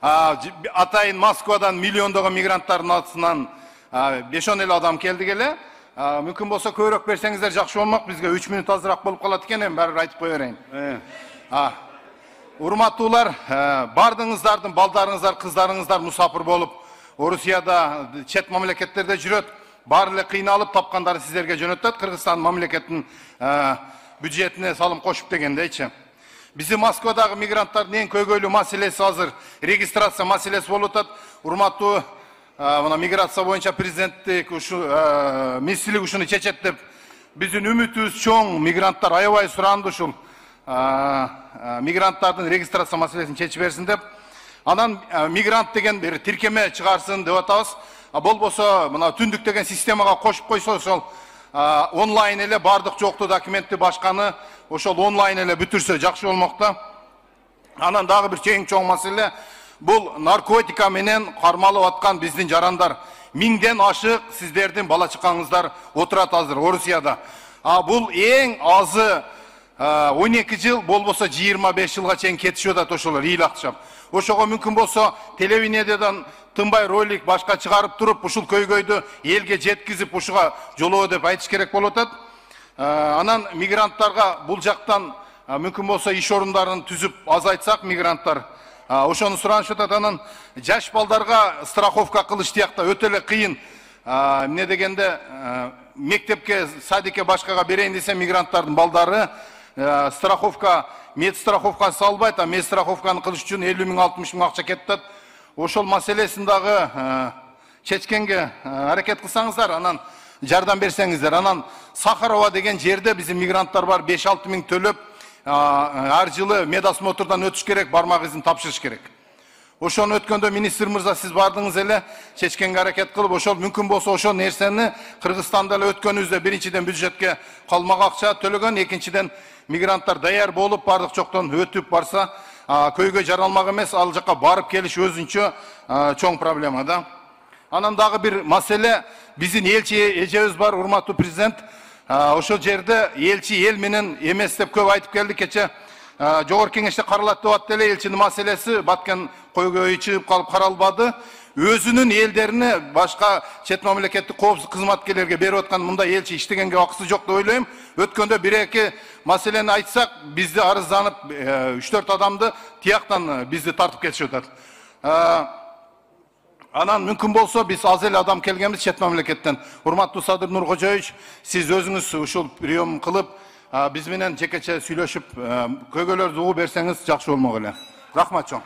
Атайын Москвадан миллиондогон мигранттардын атынан 5-10 эле адам келди келе. Мүмкүн болсо көбүрөөк берсеңиздер жакшы болмок. Бизге 3 мүнөт азыраак болуп калат экен, эми баары айтып кое берейин. Урматтуулар, бардыңыздардын балдарыңыздар, кыздарыңыздар мусапыр болуп, Орусияда, чет мамлекеттерде жүрөт. Баары эле кыйналып тапкандары сиздерге жөнөтөт. Кыргызстан мамлекетинин бюджетине салым кошуп дегендейчи. Биздин Москвадагы мигранттардын эң көйгөйлүү маселеси азыр регистрация маселеси болуп атат. Урматтуу миграция боюнча президенттик министрлик ушуну чечет деп биздин үмүтүбүз чоң. Мигранттар аябай суранды ушул мигранттардын регистрация маселесин чечип берсин деп. Анан мигрант деген бир тиркеме чыгарсын деп атабыз. Болбосо мына түндүк деген системага кошуп койсо ошол онлайн эле бардык жокту документти башканы ошол онлайн эле бүтүрсө жакшы болмок да. Анан дагы бир эң чоң маселе бул наркотика менен кармалып аткан биздин жарандар. 1000ден ашык сиздердин бала чакаңыздар отурат азыр Орусияда. Бул эң азы 12 жыл, болбосо 25 жылга чейин кетишип атат ошолор ил акчап. Ошого мүмкүн болсо телевидениеден тынбай ролик башка чыгарып туруп, ушул көйгөйдү элге жеткизип, ушуга жолоо деп айтыш керек болуп атат. Анан мигранттарга бул жактан мүмкүн болсо иш орундарын түзүп азайтсак мигранттар, ошону суранышып атат. Анан жаш балдарга страховка кылыш тиякта өтө эле кыйын. Эмне дегенде мектепке, садикке башкага берейин десе мигранттардын балдары страховка, медстраховка салбайт, медстраховканы кылыш үчүн 50 000 60 000 акча кетет. Ошол маселесин дагы чечкенге аракет кылсаңыздар, анан жардам берсеңиздер. Анан Сахарова деген жерде биздин мигранттар бар, 5-6 000 төлөп ар жылы медосмотрдан өтүш керек, бармак изин тапшырыш керек. Ошону өткөндө министр мырза сиз бардыңыз эле, чечкенге аракет кылып, ошол мүмкүн болсо ошол нерсени Кыргызстанда эле өткөнүбүздө биринчиден бюджетке калмак акча төлөгөн, экинчиден мигранттар даяр болуп бардык жоктон өтүп барса, көйгөй жаралмак эмес, ал жакка барып келиш өзүнчө чоң проблема да. Анан дагы бир маселе, биздин элчи эжебиз бар, урматтуу президент. Ошол жерде элчи эл менен эмес деп көп айтып келди. Кече жогорку кеңеште каралат деп атты эле, элчинин маселеси баткен көйгөйү чыгып калып каралбады. Өзүнүн элдерине башка чет мамлекеттик коопсуздук кызматкерлерге берип аткан мындай элчи иштегенге акысы жок деп ойлойм. Өткөндө 1-2 маселени айтсак, бизди арызданып 3-4 адамды тияктан бизди тартып кетишип атат. Анан мүмкүн болсо биз аз эле адам келгенбиз чет мамлекеттен. Урматтуу Садыр Нуркожоевич, сиз өзүңүз ушул прием кылып, биз менен жекече сүйлөшүп, көйгөйлөрдү угуп берсеңиз жакшы болмок эле. Рахмат чоң.